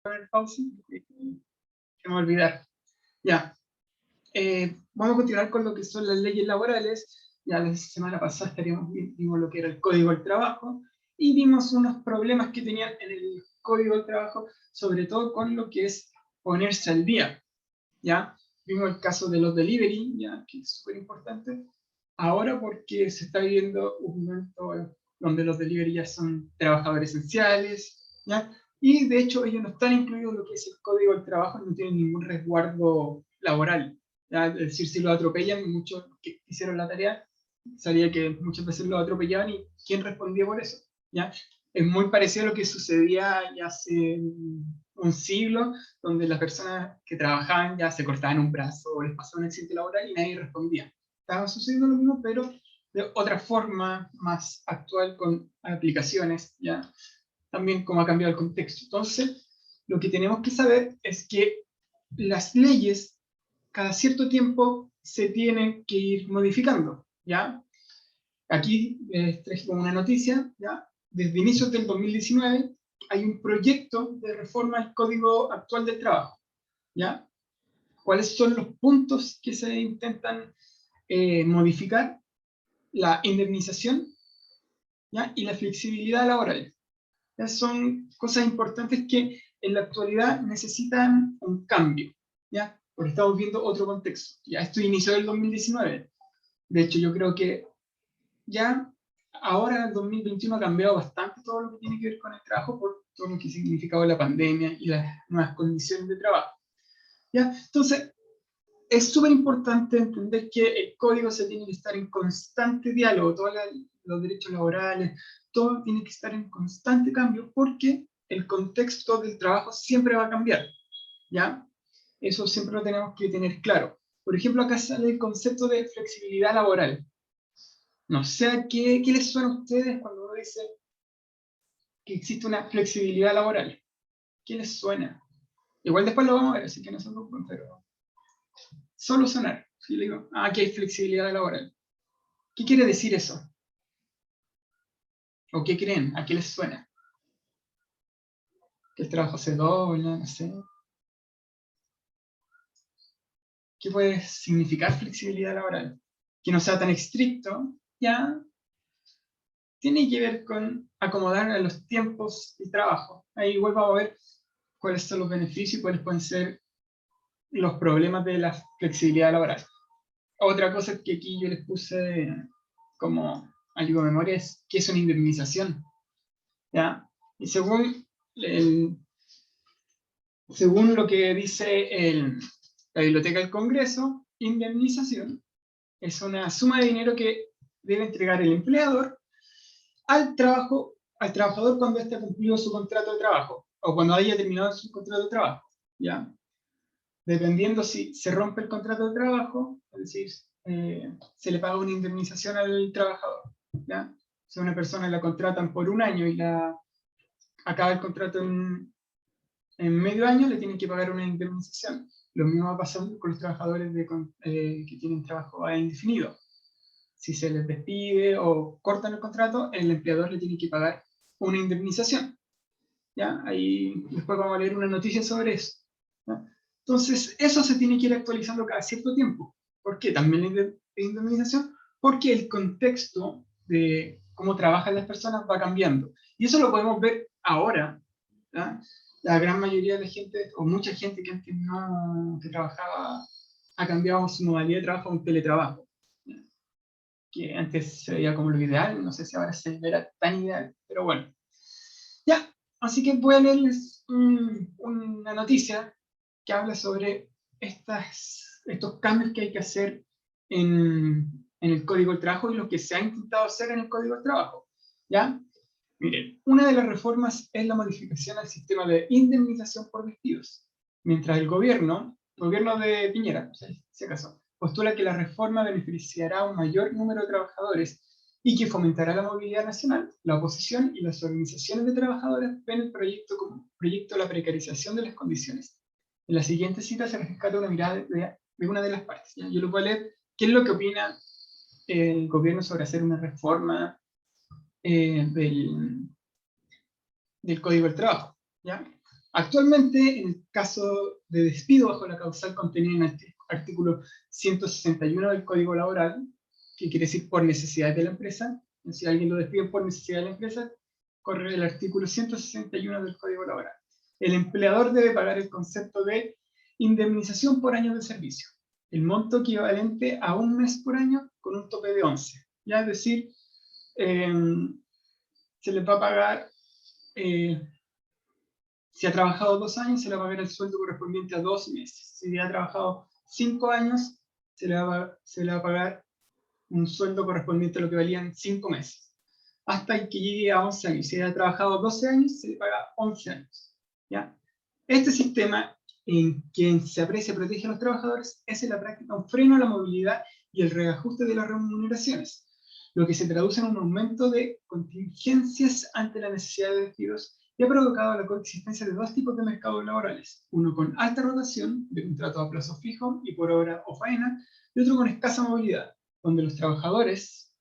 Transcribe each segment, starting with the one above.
poner pausa, se me va a olvidar. Ya. Vamos a continuar con lo que son las leyes laborales. Ya la semana pasada vimos lo que era el Código del Trabajo y vimos unos problemas que tenían en el Código del Trabajo, sobre todo con lo que es ponerse al día. ¿Ya? Vimos el caso de los delivery, ¿ya? Que es súper importante. Ahora porque se está viviendo un momento donde los delivery ya son trabajadores esenciales, ¿ya? Y de hecho ellos no están incluidos en lo que es el Código del Trabajo, no tienen ningún resguardo laboral. ¿Ya? Es decir, si lo atropellan, muchos que hicieron la tarea, sabía que muchas veces lo atropellaban y ¿quién respondía por eso? ¿Ya? Es muy parecido a lo que sucedía ya hace un siglo, donde las personas que trabajaban ya se cortaban un brazo o les pasaba un accidente laboral y nadie respondía. Estaba sucediendo lo mismo, pero de otra forma más actual con aplicaciones, ya también como ha cambiado el contexto. Entonces, lo que tenemos que saber es que las leyes cada cierto tiempo se tienen que ir modificando, ¿ya? Aquí traje como una noticia, ¿ya? Desde inicios del 2019 hay un proyecto de reforma al Código actual del Trabajo, ¿ya? ¿Cuáles son los puntos que se intentan modificar? La indemnización, ¿ya? Y la flexibilidad laboral. Esas son cosas importantes que en la actualidad necesitan un cambio, ¿ya? Porque estamos viendo otro contexto. Ya esto inició en el 2019. De hecho, yo creo que ya ahora en 2021 ha cambiado bastante todo lo que tiene que ver con el trabajo por todo lo que ha significado la pandemia y las nuevas condiciones de trabajo. ¿Ya? Entonces, es súper importante entender que el código se tiene que estar en constante diálogo, todos los derechos laborales, todo tiene que estar en constante cambio porque el contexto del trabajo siempre va a cambiar, ¿ya? Eso siempre lo tenemos que tener claro. Por ejemplo, acá sale el concepto de flexibilidad laboral. No sé qué les suena a ustedes cuando uno dice que existe una flexibilidad laboral. ¿Qué les suena? Igual después lo vamos a ver, así que no se preocupen, pero solo sonar. Si le digo, aquí hay flexibilidad laboral. ¿Qué quiere decir eso? ¿O qué creen? ¿A qué les suena? ¿Que el trabajo se dobla? No sé. ¿Qué puede significar flexibilidad laboral? Que no sea tan estricto, ya tiene que ver con acomodar a los tiempos de trabajo. Ahí igual vamos a ver cuáles son los beneficios y cuáles pueden ser los problemas de la flexibilidad laboral. Otra cosa que aquí yo les puse como algo de memoria es qué es una indemnización, ¿ya? Y según lo que dice la Biblioteca del Congreso, indemnización es una suma de dinero que debe entregar el empleador al trabajador cuando éste ha cumplido su contrato de trabajo o cuando haya terminado su contrato de trabajo, ¿ya? Dependiendo si se rompe el contrato de trabajo, es decir, se le paga una indemnización al trabajador, ¿ya? Si a una persona la contratan por un año y acaba el contrato en medio año, le tienen que pagar una indemnización. Lo mismo va a pasar con los trabajadores que tienen trabajo a indefinido. Si se les despide o cortan el contrato, el empleador le tiene que pagar una indemnización, ¿ya? Ahí después vamos a leer una noticia sobre eso, ¿ya? Entonces, eso se tiene que ir actualizando cada cierto tiempo. ¿Por qué? También la indemnización, porque el contexto de cómo trabajan las personas va cambiando. Y eso lo podemos ver ahora, ¿ya? La gran mayoría de la gente, o mucha gente que antes no que trabajaba, ha cambiado su modalidad de trabajo a un teletrabajo, ¿ya? Que antes se veía como lo ideal, no sé si ahora se verá tan ideal, pero bueno. Ya, así que voy a leerles una noticia que habla sobre estos cambios que hay que hacer en el Código del Trabajo y lo que se ha intentado hacer en el Código del Trabajo. ¿Ya? Miren, una de las reformas es la modificación al sistema de indemnización por despidos. Mientras el gobierno de Piñera, si acaso, postula que la reforma beneficiará a un mayor número de trabajadores y que fomentará la movilidad nacional, la oposición y las organizaciones de trabajadores ven el proyecto como proyecto de la precarización de las condiciones. En la siguiente cita se rescata una mirada de una de las partes, ¿ya? Yo lo voy a leer. ¿Qué es lo que opina el gobierno sobre hacer una reforma del Código del Trabajo? ¿Ya? Actualmente, en el caso de despido bajo la causal contenida en el artículo 161 del Código Laboral, que quiere decir por necesidad de la empresa, si alguien lo despide por necesidad de la empresa, corre el artículo 161 del Código Laboral. El empleador debe pagar el concepto de indemnización por año de servicio, el monto equivalente a un mes por año con un tope de 11. Ya, es decir, se les va a pagar, si ha trabajado 2 años, se le va a pagar el sueldo correspondiente a 2 meses. Si ha trabajado 5 años, se le va a pagar un sueldo correspondiente a lo que valían 5 meses. Hasta que llegue a 11 años. Si ha trabajado 12 años, se le paga 11 años. ¿Ya? Este sistema en que se aprecia y protege a los trabajadores es en la práctica un freno a la movilidad y el reajuste de las remuneraciones, lo que se traduce en un aumento de contingencias ante la necesidad de despidos y ha provocado la coexistencia de 2 tipos de mercados laborales, uno con alta rotación, de contrato a plazo fijo y por hora o faena, y otro con escasa movilidad, donde los trabajadores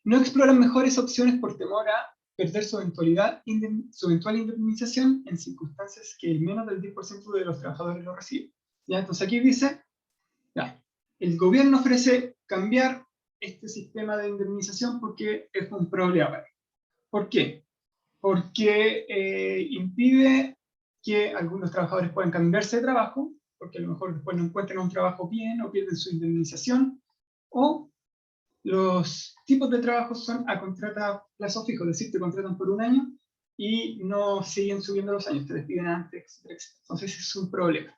no exploran mejores opciones por temor a perder su eventual indemnización en circunstancias que el menos del 10% de los trabajadores lo recibe. ¿Ya? Entonces aquí dice, ya, el gobierno ofrece cambiar este sistema de indemnización porque es un problema. ¿Por qué? Porque impide que algunos trabajadores puedan cambiarse de trabajo, porque a lo mejor después no encuentran un trabajo bien o pierden su indemnización, o los tipos de trabajo son a contrato a plazo fijo, es decir, te contratan por un año y no siguen subiendo los años, te despiden antes, etc. Entonces ese es un problema.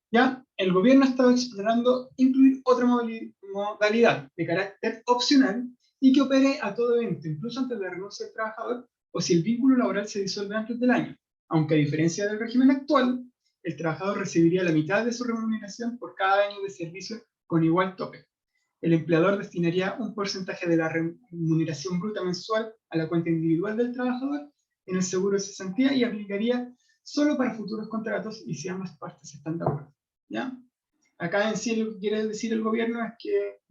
Ya, el gobierno ha estado explorando incluir otra modalidad de carácter opcional y que opere a todo evento, incluso antes de la renuncia del trabajador o si el vínculo laboral se disuelve antes del año, aunque a diferencia del régimen actual, el trabajador recibiría la mitad de su remuneración por cada año de servicio con igual tope. El empleador destinaría un porcentaje de la remuneración bruta mensual a la cuenta individual del trabajador en el seguro de cesantía y aplicaría solo para futuros contratos y si ambas partes están de acuerdo. ¿Ya? Acá en sí lo que quiere decir el gobierno es que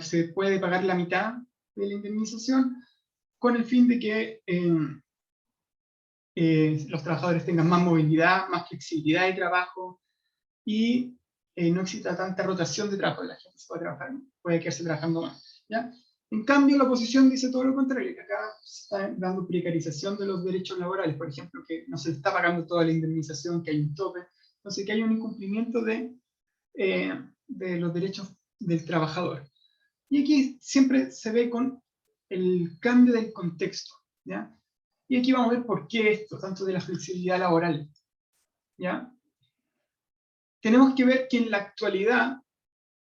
se puede pagar la mitad de la indemnización con el fin de que los trabajadores tengan más movilidad, más flexibilidad de trabajo y no exista tanta rotación de trabajo. La gente puede quedarse trabajando más. ¿Ya? En cambio, la oposición dice todo lo contrario, que acá se está dando precarización de los derechos laborales, por ejemplo, que no se le está pagando toda la indemnización, que hay un tope, entonces que hay un incumplimiento de los derechos del trabajador. Y aquí siempre se ve con el cambio del contexto. ¿Ya? Y aquí vamos a ver por qué esto, tanto de la flexibilidad laboral. ¿Ya? Tenemos que ver que en la actualidad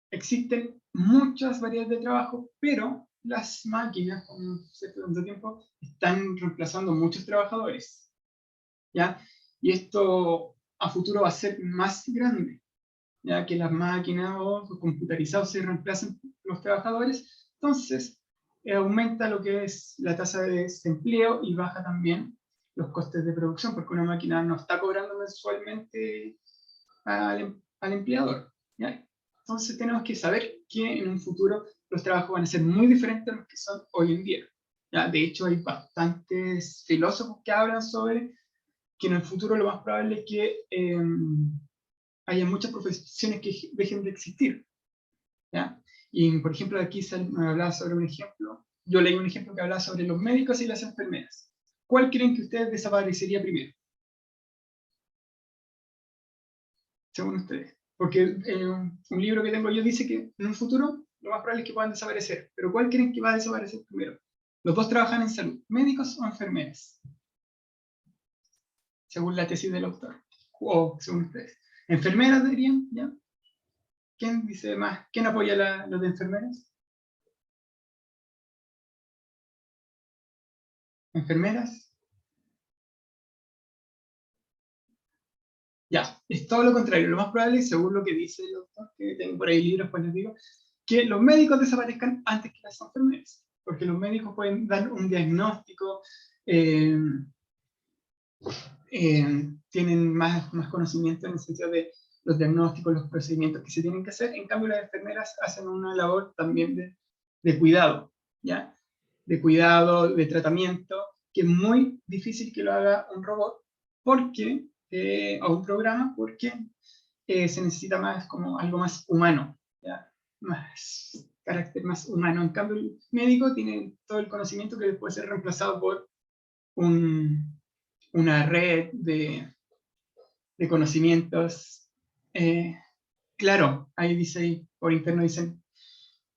existen muchas variedades de trabajo, pero las máquinas, con cierto tiempo, están reemplazando muchos trabajadores. ¿Ya? Y esto a futuro va a ser más grande, ya que las máquinas o los computarizados se reemplazan los trabajadores, entonces aumenta lo que es la tasa de desempleo y baja también los costes de producción, porque una máquina no está cobrando mensualmente al empleador. ¿Ya? Entonces tenemos que saber que en un futuro los trabajos van a ser muy diferentes a los que son hoy en día. ¿Ya? De hecho, hay bastantes filósofos que hablan sobre que en el futuro lo más probable es que haya muchas profesiones que dejen de existir. ¿Ya? Y, por ejemplo, aquí me hablaba sobre un ejemplo, yo leí un ejemplo que hablaba sobre los médicos y las enfermeras. ¿Cuál creen que ustedes desaparecería primero? Según ustedes. Porque un libro que tengo yo dice que en un futuro lo más probable es que puedan desaparecer. Pero ¿cuál creen que va a desaparecer primero? Los dos trabajan en salud, médicos o enfermeras. Según la tesis del autor. O según ustedes. Enfermeras dirían, ¿ya? ¿Quién dice más? ¿Quién apoya los de enfermeras? ¿Enfermeras? Ya, es todo lo contrario. Lo más probable, según lo que dice el autor, que tengo por ahí libros, pues les digo, que los médicos desaparezcan antes que las enfermeras. Porque los médicos pueden dar un diagnóstico, tienen más conocimiento en el sentido de los diagnósticos, los procedimientos que se tienen que hacer. En cambio, las enfermeras hacen una labor también de cuidado, ¿ya? De cuidado, de tratamiento, que es muy difícil que lo haga un robot, porque, o un programa, porque se necesita más como algo más humano, ¿ya? Más carácter más humano. En cambio, el médico tiene todo el conocimiento que puede ser reemplazado por una red de conocimientos. Claro, ahí dice, por interno dicen,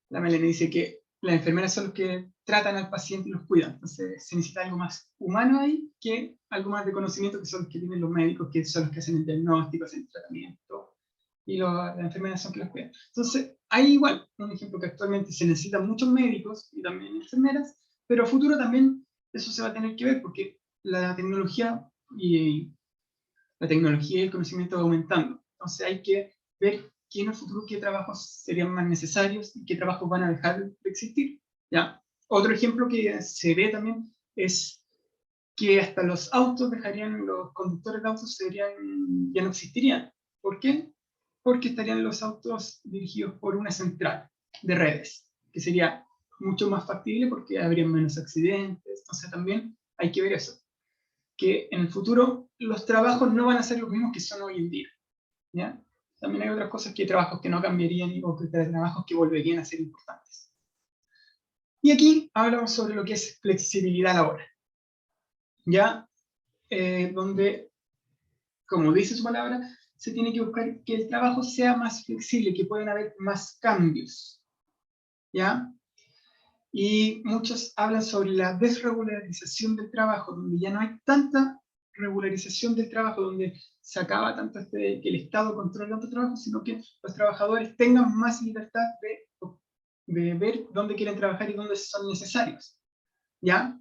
la Melanie dice que las enfermeras son los que tratan al paciente y los cuidan. Entonces se necesita algo más humano ahí que algo más de conocimiento, que son los que tienen los médicos, que son los que hacen el diagnóstico, hacen el tratamiento, y las enfermeras son los que los cuidan. Entonces, hay igual un ejemplo que actualmente se necesitan muchos médicos y también enfermeras, pero a futuro también eso se va a tener que ver, porque la tecnología y el conocimiento va aumentando. Entonces hay que ver en el futuro qué trabajos serían más necesarios y qué trabajos van a dejar de existir. ¿Ya? Otro ejemplo que se ve también es que hasta los autos dejarían, los conductores de autos ya no existirían. ¿Por qué? Porque estarían los autos dirigidos por una central de redes, que sería mucho más factible porque habría menos accidentes. Entonces también hay que ver eso, que en el futuro los trabajos no van a ser los mismos que son hoy en día. ¿Ya? También hay otras cosas, que trabajos que no cambiarían o que trabajos que volverían a ser importantes. Y aquí hablamos sobre lo que es flexibilidad laboral. ¿Ya? Donde, como dice su palabra, se tiene que buscar que el trabajo sea más flexible, que puedan haber más cambios. ¿Ya? Y muchos hablan sobre la desregularización del trabajo, donde ya no hay tanta regularización del trabajo, donde se acaba tanto que el Estado controla tanto trabajo, sino que los trabajadores tengan más libertad de ver dónde quieren trabajar y dónde son necesarios. ¿Ya?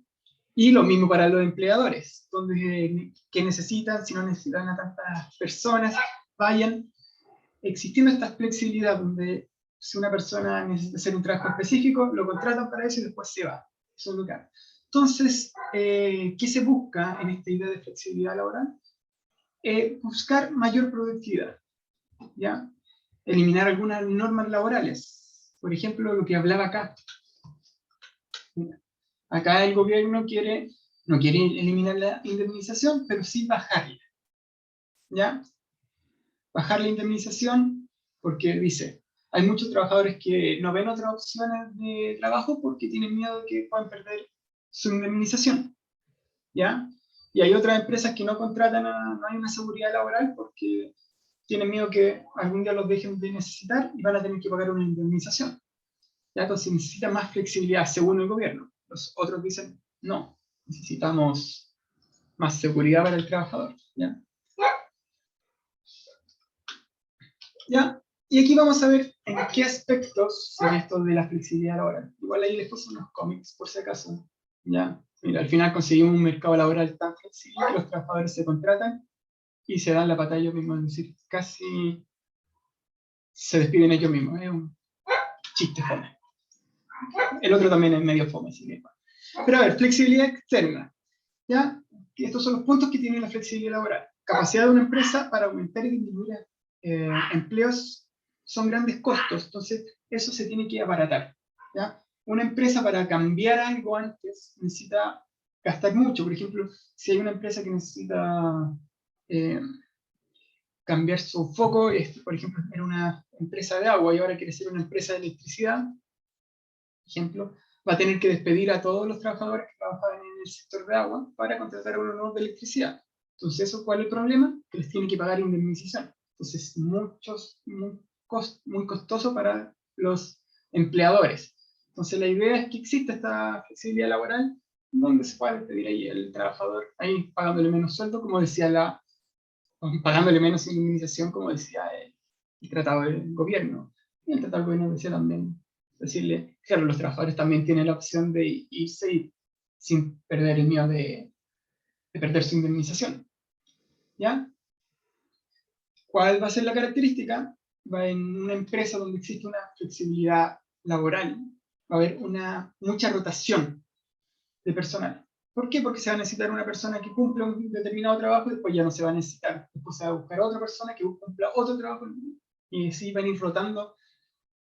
Y lo mismo para los empleadores, donde que necesitan, si no necesitan a tantas personas, vayan existiendo esta flexibilidad, donde si una persona necesita hacer un trabajo específico, lo contratan para eso y después se va. Eso es lo que hace. Entonces, ¿qué se busca en esta idea de flexibilidad laboral? Buscar mayor productividad, ¿ya? Eliminar algunas normas laborales. Por ejemplo, lo que hablaba acá. Acá el gobierno no quiere eliminar la indemnización, pero sí bajarla, ¿ya? Bajar la indemnización porque dice, hay muchos trabajadores que no ven otras opciones de trabajo porque tienen miedo de que puedan perder su indemnización, ¿ya? Y hay otras empresas que no contratan, no hay una seguridad laboral porque tienen miedo que algún día los dejen de necesitar y van a tener que pagar una indemnización. ¿Ya? Entonces necesita más flexibilidad según el gobierno. Los otros dicen, no, necesitamos más seguridad para el trabajador. ¿Ya? ¿Ya? Y aquí vamos a ver en qué aspectos son esto de la flexibilidad laboral. Igual ahí les puse unos cómics, por si acaso. ¿Ya? Mira, al final conseguimos un mercado laboral tan flexible que los trabajadores se contratan y se dan la patada ellos mismos, es decir, casi se despiden ellos mismos. Es un chiste fome. El otro también es medio fome, sí mismo. Pero a ver, flexibilidad externa. ¿Ya? Estos son los puntos que tiene la flexibilidad laboral. Capacidad de una empresa para aumentar y disminuir empleos son grandes costos, entonces eso se tiene que abaratar. ¿Ya? Una empresa para cambiar algo antes necesita gastar mucho. Por ejemplo, si hay una empresa que necesita cambiar su foco, por ejemplo, era una empresa de agua y ahora quiere ser una empresa de electricidad, por ejemplo, va a tener que despedir a todos los trabajadores que trabajaban en el sector de agua para contratar a uno nuevo de electricidad. Entonces, ¿cuál es el problema? Que les tiene que pagar indemnización. Entonces, muy costoso para los empleadores. Entonces, la idea es que exista esta flexibilidad laboral donde se pueda despedir ahí el trabajador, ahí pagándole menos sueldo, como decía pagándole menos indemnización, como decía el tratado del gobierno. Y el tratado del gobierno decía también, decirle, claro, los trabajadores también tienen la opción de irse sin perder el miedo de perder su indemnización. ¿Ya? ¿Cuál va a ser la característica? Va en una empresa donde existe una flexibilidad laboral, va a haber mucha rotación de personal. ¿Por qué? Porque se va a necesitar una persona que cumpla un determinado trabajo y después ya no se va a necesitar. Después se va a buscar otra persona que cumpla otro trabajo y así van a ir rotando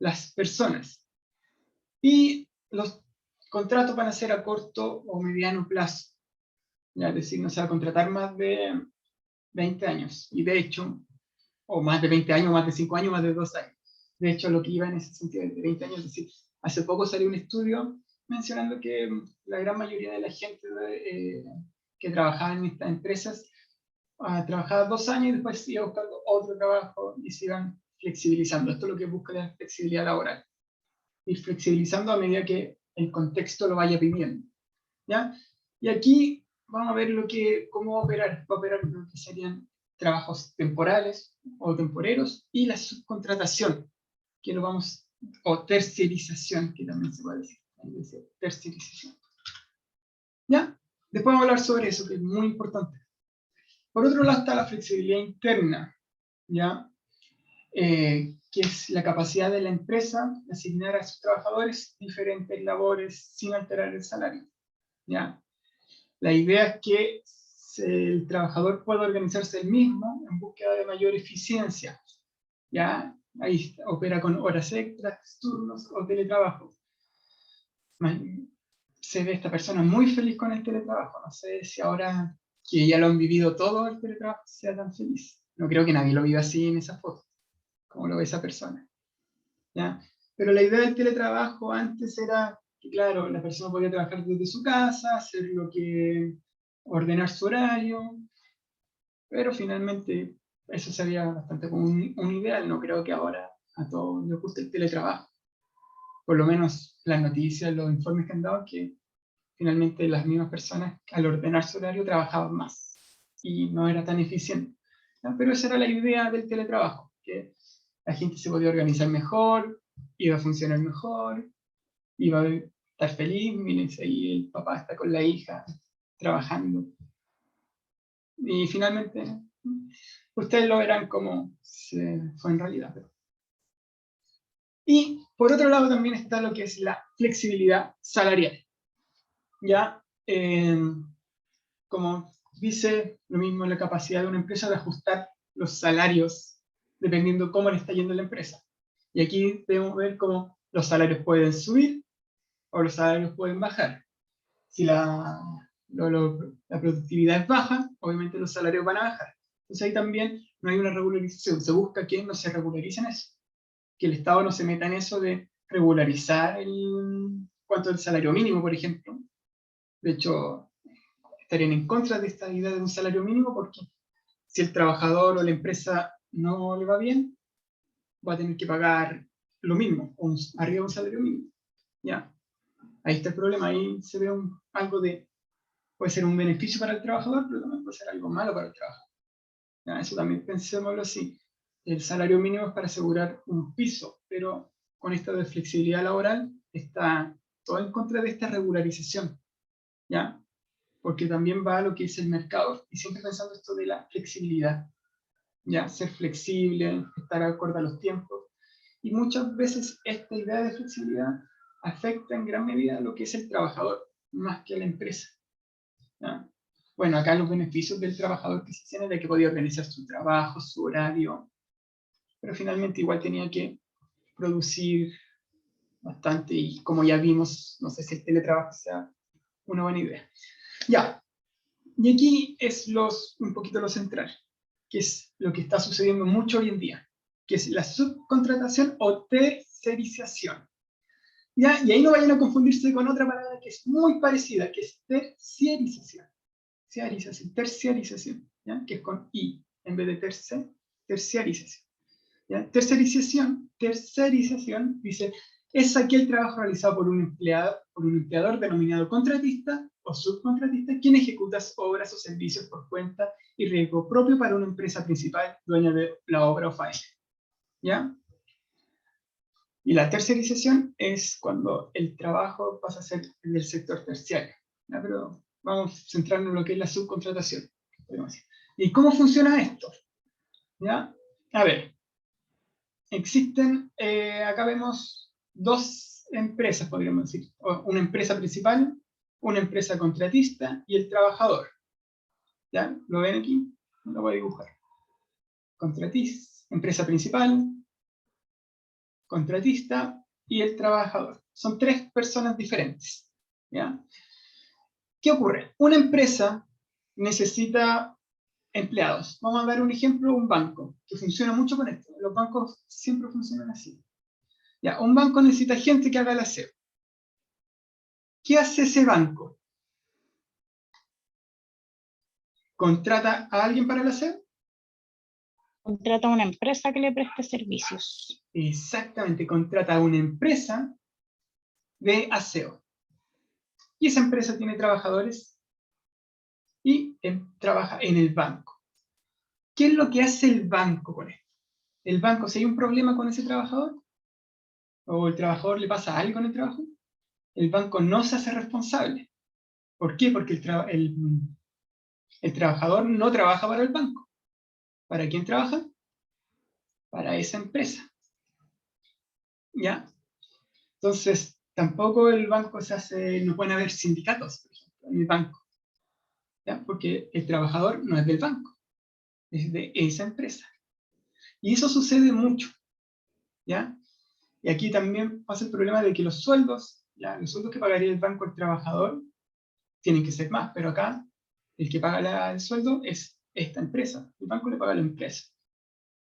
las personas. Y los contratos van a ser a corto o mediano plazo. Ya, es decir, no se va a contratar más de 20 años. Y de hecho, o más de 20 años, más de 5 años, más de 2 años. De hecho, lo que iba en ese sentido de 20 años, es decir, hace poco salió un estudio mencionando que la gran mayoría de la gente que trabajaba en estas empresas trabajaba 2 años y después iba buscando otro trabajo y se iban flexibilizando. Esto es lo que busca la flexibilidad laboral. Ir flexibilizando a medida que el contexto lo vaya pidiendo. ¿Ya? Y aquí vamos a ver cómo va a operar lo que serían trabajos temporales o temporeros y la subcontratación, que lo vamos, o terciarización, que también se puede decir. Terciarización. ¿Ya? Después vamos a hablar sobre eso, que es muy importante. Por otro lado está la flexibilidad interna, ¿ya? Que es la capacidad de la empresa de asignar a sus trabajadores diferentes labores sin alterar el salario, ¿ya? La idea es que el trabajador pueda organizarse él mismo en búsqueda de mayor eficiencia, ¿ya? Ahí opera con horas extras, turnos o teletrabajo. Se ve esta persona muy feliz con el teletrabajo. No sé si ahora que ya lo han vivido todo el teletrabajo sea tan feliz. No creo que nadie lo viva así en esa foto, como lo ve esa persona, ¿ya? Pero la idea del teletrabajo antes era que, claro, la persona podía trabajar desde su casa, hacer ordenar su horario, pero finalmente eso sería bastante como un ideal. No creo que ahora a todos les guste el teletrabajo. Por lo menos las noticias, los informes que han dado, que finalmente las mismas personas al ordenar su horario trabajaban más y no era tan eficiente, ¿no? Pero esa era la idea del teletrabajo, que la gente se podía organizar mejor, iba a funcionar mejor, iba a estar feliz. Mírense ahí, el papá está con la hija trabajando. Y finalmente, ustedes lo verán cómo se fue en realidad. Y por otro lado también está lo que es la flexibilidad salarial. Ya, como dice lo mismo, la capacidad de una empresa de ajustar los salarios dependiendo cómo le está yendo a la empresa. Y aquí debemos ver cómo los salarios pueden subir o los salarios pueden bajar. Si la productividad es baja, obviamente los salarios van a bajar. Entonces ahí también no hay una regularización. Se busca que no se regularicen eso, que el Estado no se meta en eso de regularizar cuánto es el salario mínimo, por ejemplo. De hecho, estarían en contra de esta idea de un salario mínimo, porque si el trabajador o la empresa no le va bien, va a tener que pagar lo mismo, arriba de un salario mínimo. ¿Ya? Ahí está el problema. Ahí se ve algo de, puede ser un beneficio para el trabajador, pero también puede ser algo malo para el trabajador. ¿Ya? Eso también pensémoslo así. El salario mínimo es para asegurar un piso, pero con esta de flexibilidad laboral está todo en contra de esta regularización, ¿ya? Porque también va a lo que es el mercado, y siempre pensando esto de la flexibilidad, ¿ya? Ser flexible, estar acorde a los tiempos, y muchas veces esta idea de flexibilidad afecta en gran medida a lo que es el trabajador, más que a la empresa, ¿ya? Bueno, acá los beneficios del trabajador que se tienen de que podía organizar su trabajo, su horario, pero finalmente igual tenía que producir bastante, y como ya vimos, no sé si el teletrabajo sea una buena idea. Ya, y aquí es un poquito lo central, que es lo que está sucediendo mucho hoy en día, que es la subcontratación o tercerización. ¿Ya? Y ahí no vayan a confundirse con otra palabra que es muy parecida, que es terciarización. Terciarización, ¿ya? Que es con I en vez de terciarización. ¿Ya? Tercerización dice, es aquel trabajo realizado por un empleador denominado contratista o subcontratista, quien ejecuta obras o servicios por cuenta y riesgo propio para una empresa principal dueña de la obra o faena. ¿Ya? Y la tercerización es cuando el trabajo pasa a ser del sector terciario. ¿Ya? Pero vamos a centrarnos en lo que es la subcontratación. ¿Y cómo funciona esto? ¿Ya? A ver, existen, acá vemos dos empresas, podríamos decir. Una empresa principal, una empresa contratista y el trabajador. ¿Ya? ¿Lo ven aquí? Lo voy a dibujar. Contratista, empresa principal, contratista y el trabajador. Son tres personas diferentes. ¿Ya? ¿Qué ocurre? Una empresa necesita empleados. Vamos a dar un ejemplo, un banco, que funciona mucho con esto. Los bancos siempre funcionan así. Ya, un banco necesita gente que haga el aseo. ¿Qué hace ese banco? ¿Contrata a alguien para el aseo? Contrata a una empresa que le preste servicios. Exactamente, contrata a una empresa de aseo. Y esa empresa tiene trabajadores y trabaja en el banco. ¿Qué es lo que hace el banco con esto? El banco, si hay un problema con ese trabajador, o el trabajador le pasa algo en el trabajo, el banco no se hace responsable. ¿Por qué? Porque el trabajador no trabaja para el banco. ¿Para quién trabaja? Para esa empresa. ¿Ya? Entonces, tampoco el banco se hace, no pueden haber sindicatos, por ejemplo, en el banco. ¿Ya? Porque el trabajador no es del banco, es de esa empresa. Y eso sucede mucho. ¿Ya? Y aquí también pasa el problema de que los sueldos, ¿ya? Los sueldos que pagaría el banco al trabajador tienen que ser más, pero acá el que paga el sueldo es esta empresa. El banco le paga a la empresa.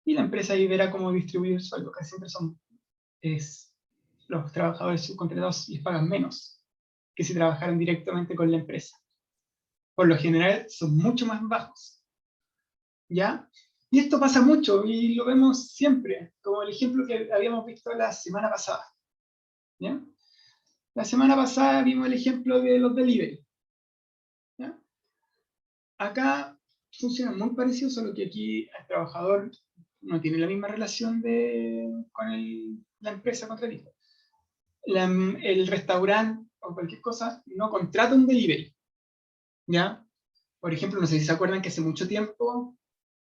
Y la empresa ahí verá cómo distribuir el sueldo. Casi siempre los trabajadores subcontratados les pagan menos que si trabajaran directamente con la empresa. Por lo general son mucho más bajos. ¿Ya? Y esto pasa mucho y lo vemos siempre, como el ejemplo que habíamos visto la semana pasada. ¿Ya? La semana pasada vimos el ejemplo de los delivery. ¿Ya? Acá funciona muy parecido, solo que aquí el trabajador no tiene la misma relación con la empresa contratista. El restaurante o cualquier cosa no contrata un delivery. ¿Ya? Por ejemplo, no sé si se acuerdan que hace mucho tiempo,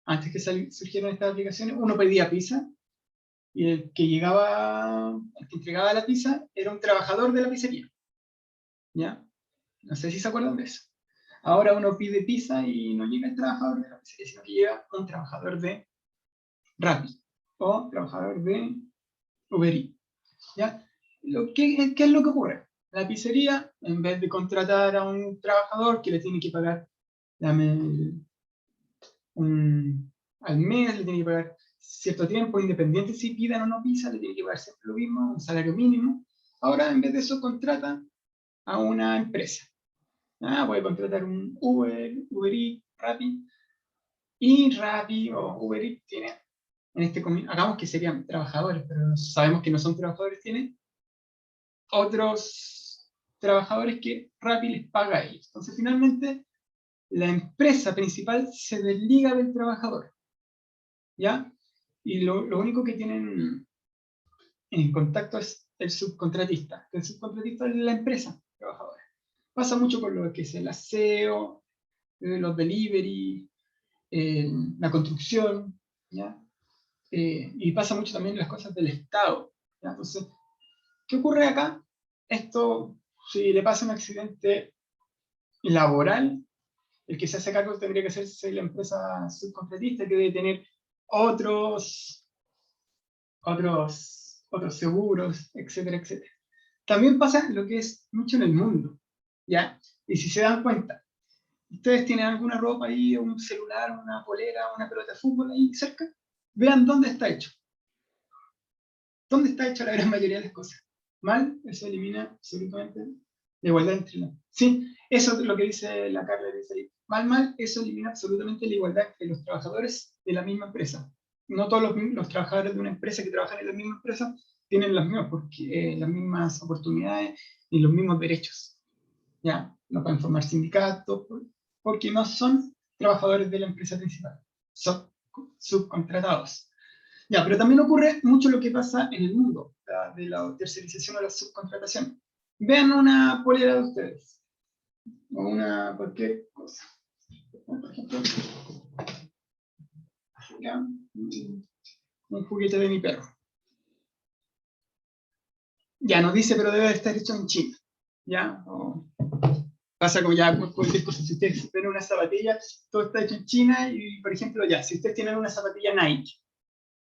antes que surgieran estas aplicaciones, uno pedía pizza y el que entregaba la pizza era un trabajador de la pizzería. ¿Ya? No sé si se acuerdan de eso. Ahora uno pide pizza y no llega el trabajador de la pizzería, sino que llega un trabajador de Rappi o trabajador de Uber Eats. ¿Ya? ¿Qué es lo que ocurre? La pizzería, en vez de contratar a un trabajador que le tiene que pagar al mes, le tiene que pagar cierto tiempo, independiente si pidan o no pizza, le tiene que pagar siempre lo mismo, un salario mínimo. Ahora, en vez de eso, contrata a una empresa. Puede contratar un Uber Eats, Rappi, y Rappi o Uber Eats tiene, hagamos que serían trabajadores, pero sabemos que no son trabajadores, tienen otros trabajadores que Rappi les paga a ellos. Entonces, finalmente, la empresa principal se desliga del trabajador, ¿ya? Y lo único que tienen en contacto es el subcontratista. El subcontratista es la empresa trabajadora. Pasa mucho con lo que es el aseo, los delivery, la construcción, ¿ya? Y pasa mucho también en las cosas del Estado, ¿ya? Entonces, ¿qué ocurre acá? Esto, si le pasa un accidente laboral, el que se hace cargo tendría que ser la empresa subcontratista, que debe tener otros seguros, etcétera, etcétera. También pasa lo que es mucho en el mundo, ¿ya? Y si se dan cuenta, ustedes tienen alguna ropa ahí, un celular, una polera, una pelota de fútbol ahí cerca, vean dónde está hecho. ¿Dónde está hecha la gran mayoría de las cosas? Mal, eso elimina absolutamente la igualdad entre los... Sí, eso es lo que dice la Carla, dice ahí. Mal, eso elimina absolutamente la igualdad entre los trabajadores de la misma empresa. No todos los trabajadores de una empresa que trabajan en la misma empresa tienen las mismas oportunidades y los mismos derechos. ¿Ya? No pueden formar sindicatos porque no son trabajadores de la empresa principal, son subcontratados. Ya, pero también ocurre mucho lo que pasa en el mundo de la tercerización o la subcontratación. Vean una polera de ustedes, o cualquier cosa. Por ejemplo, ya, un juguete de mi perro. Ya, nos dice, pero debe estar hecho en China. ¿Ya? Pasa como ya cualquier cosa. Si ustedes ven una zapatilla, todo está hecho en China, y por ejemplo, ya, si ustedes tienen una zapatilla Nike,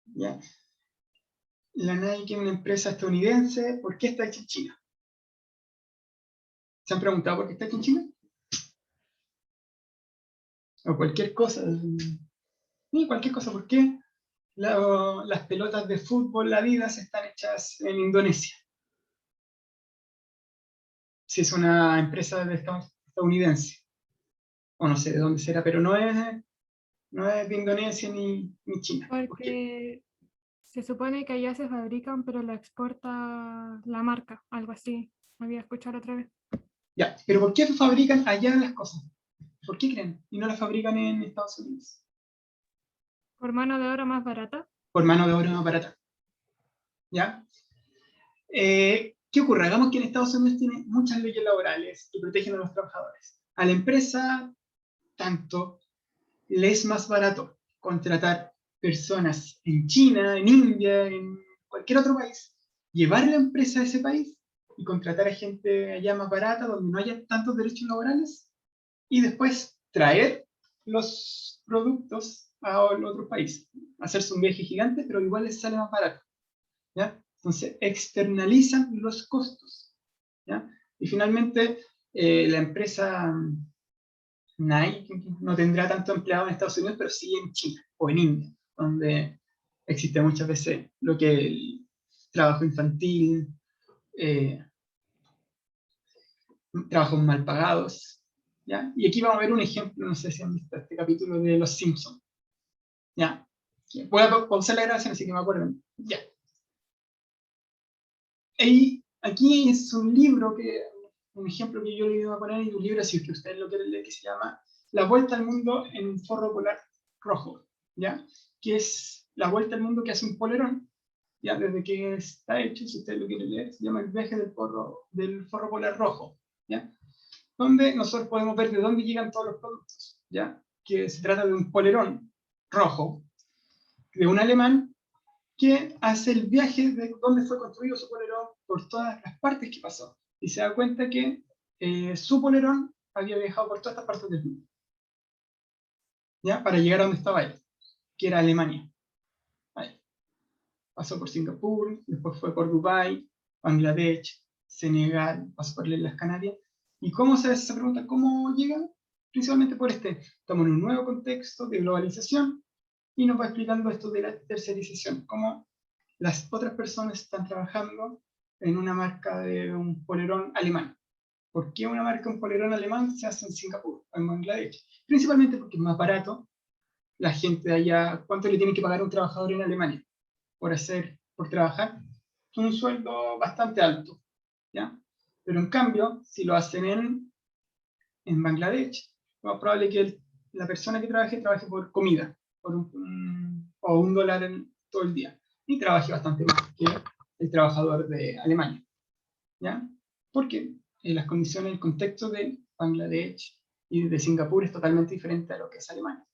¿ya? La Nike es una empresa estadounidense, ¿por qué está hecha en China? ¿Se han preguntado por qué está hecha en China? o cualquier cosa. Y cualquier cosa, ¿por qué las pelotas de fútbol, la vida, se están hechas en Indonesia? Si es una empresa estadounidense, o no sé de dónde será, pero no es de Indonesia ni China. ¿Por qué? Porque se supone que allá se fabrican, pero la exporta la marca, algo así. Me había escuchado otra vez. Ya, pero ¿por qué fabrican allá las cosas? ¿Por qué creen? Y no las fabrican en Estados Unidos. Por mano de obra más barata. Por mano de obra más barata. ¿Ya? ¿Qué ocurre? Hagamos que en Estados Unidos tiene muchas leyes laborales que protegen a los trabajadores. A la empresa, tanto, le es más barato contratar personas en China, en India, en cualquier otro país, llevar la empresa a ese país y contratar a gente allá más barata, donde no haya tantos derechos laborales, y después traer los productos a otro país. Hacerse un viaje gigante, pero igual les sale más barato. ¿Ya? Entonces, externalizan los costos. ¿Ya? Y finalmente, la empresa Nike no tendrá tanto empleado en Estados Unidos, pero sí en China o en India, donde existe muchas veces lo que es el trabajo infantil, eh, trabajos mal pagados. ¿Ya? Y aquí vamos a ver un ejemplo, no sé si han visto este capítulo de Los Simpsons. ¿Ya? Voy a pausar la grabación, así que me acuerdan. Ya. Y aquí es un libro un ejemplo que yo le iba a poner, y un libro, si que ustedes lo quieren leer, que se llama La Vuelta al Mundo en un Forro Polar Rojo, ¿ya? Que es la vuelta al mundo que hace un polerón, ¿ya? Desde que está hecho, si ustedes lo quieren leer, se llama El viaje del forro polar rojo, ¿ya? Donde nosotros podemos ver de dónde llegan todos los productos, ¿ya? Que se trata de un polerón rojo, de un alemán, que hace el viaje de dónde fue construido su polerón por todas las partes que pasó. Y se da cuenta que su polerón había viajado por todas estas partes del mundo, ¿ya? Para llegar a donde estaba él, que era Alemania. Ahí. Pasó por Singapur, después fue por Dubái, Bangladesh, Senegal, pasó por las Canarias. ¿Y cómo se hace esa pregunta? ¿Cómo llega? Principalmente por estamos en un nuevo contexto de globalización, y nos va explicando esto de la tercerización, cómo las otras personas están trabajando en una marca de un polerón alemán. ¿Por qué una marca de un polerón alemán se hace en Singapur o en Bangladesh? Principalmente porque es más barato. La gente de allá, ¿cuánto le tiene que pagar a un trabajador en Alemania por trabajar? Un sueldo bastante alto, ¿ya? Pero en cambio, si lo hacen en Bangladesh, lo más probable es que la persona que trabaje por comida, o $1 todo el día, y trabaje bastante más que el trabajador de Alemania, ¿ya? Porque las condiciones, el contexto de Bangladesh y de Singapur es totalmente diferente a lo que es Alemania,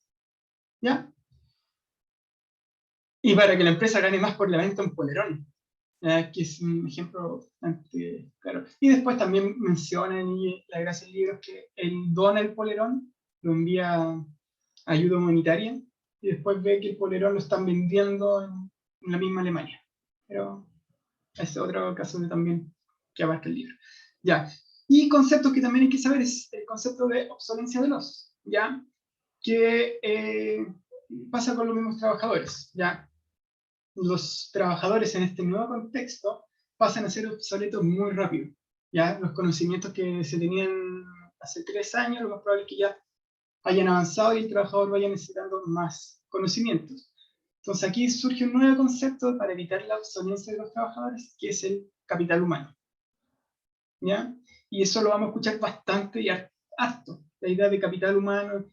¿ya? Y para que la empresa gane más por la venta de un polerón, que es un ejemplo bastante claro. Y después también mencionan, y la gracia del libro es que él dona el polerón, lo envía a ayuda humanitaria, y después ve que el polerón lo están vendiendo en la misma Alemania. Pero es otro caso también que abarca el libro. Ya. Y conceptos que también hay que saber es el concepto de obsolencia veloz, ¿ya? Que pasa con los mismos trabajadores, ¿ya? Los trabajadores en este nuevo contexto pasan a ser obsoletos muy rápido, ¿ya? Los conocimientos que se tenían hace 3 años, lo más probable es que ya hayan avanzado y el trabajador vaya necesitando más conocimientos. Entonces aquí surge un nuevo concepto para evitar la obsolescencia de los trabajadores, que es el capital humano, ¿ya? Y eso lo vamos a escuchar bastante y harto, la idea de capital humano.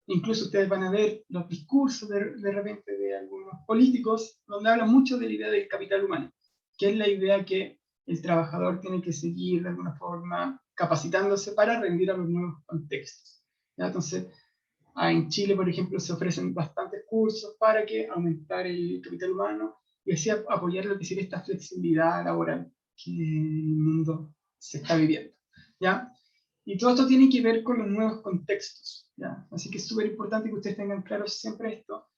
Incluso ustedes van a ver los discursos de repente de algunos políticos, donde hablan mucho de la idea del capital humano, que es la idea que el trabajador tiene que seguir de alguna forma capacitándose para rendir a los nuevos contextos, ¿ya? Entonces, en Chile, por ejemplo, se ofrecen bastantes cursos para que aumentar el capital humano y así apoyar lo que sería esta flexibilidad laboral que el mundo se está viviendo, ¿ya? Y todo esto tiene que ver con los nuevos contextos, ¿ya? Así que es súper importante que ustedes tengan claro siempre esto,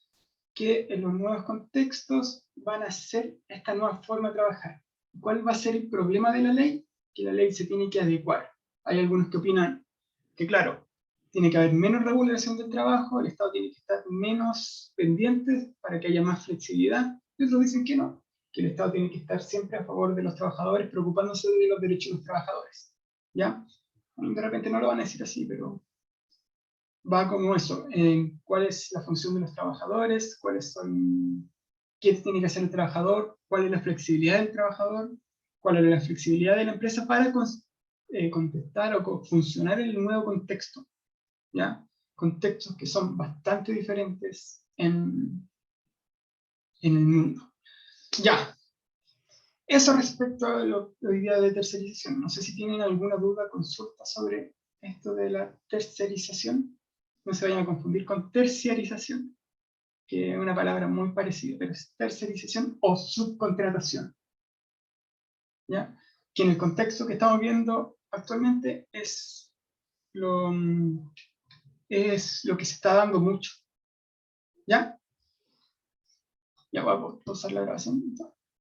que en los nuevos contextos van a ser esta nueva forma de trabajar. ¿Cuál va a ser el problema de la ley? Que la ley se tiene que adecuar. Hay algunos que opinan que, claro, tiene que haber menos regulación del trabajo, el Estado tiene que estar menos pendiente para que haya más flexibilidad, y otros dicen que no, que el Estado tiene que estar siempre a favor de los trabajadores, preocupándose de los derechos de los trabajadores, ¿ya? De repente no lo van a decir así, pero va como eso, en cuál es la función de los trabajadores, qué tiene que hacer el trabajador, cuál es la flexibilidad del trabajador, cuál es la flexibilidad de la empresa para contestar o funcionar en el nuevo contexto, ¿ya? Contextos que son bastante diferentes en el mundo. Ya, eso respecto a la idea de tercerización. No sé si tienen alguna duda, consulta sobre esto de la tercerización. No se vayan a confundir con terciarización, que es una palabra muy parecida, pero es tercerización o subcontratación, ¿ya? Que en el contexto que estamos viendo actualmente es lo que se está dando mucho, ¿ya? Ya voy a pausar la grabación.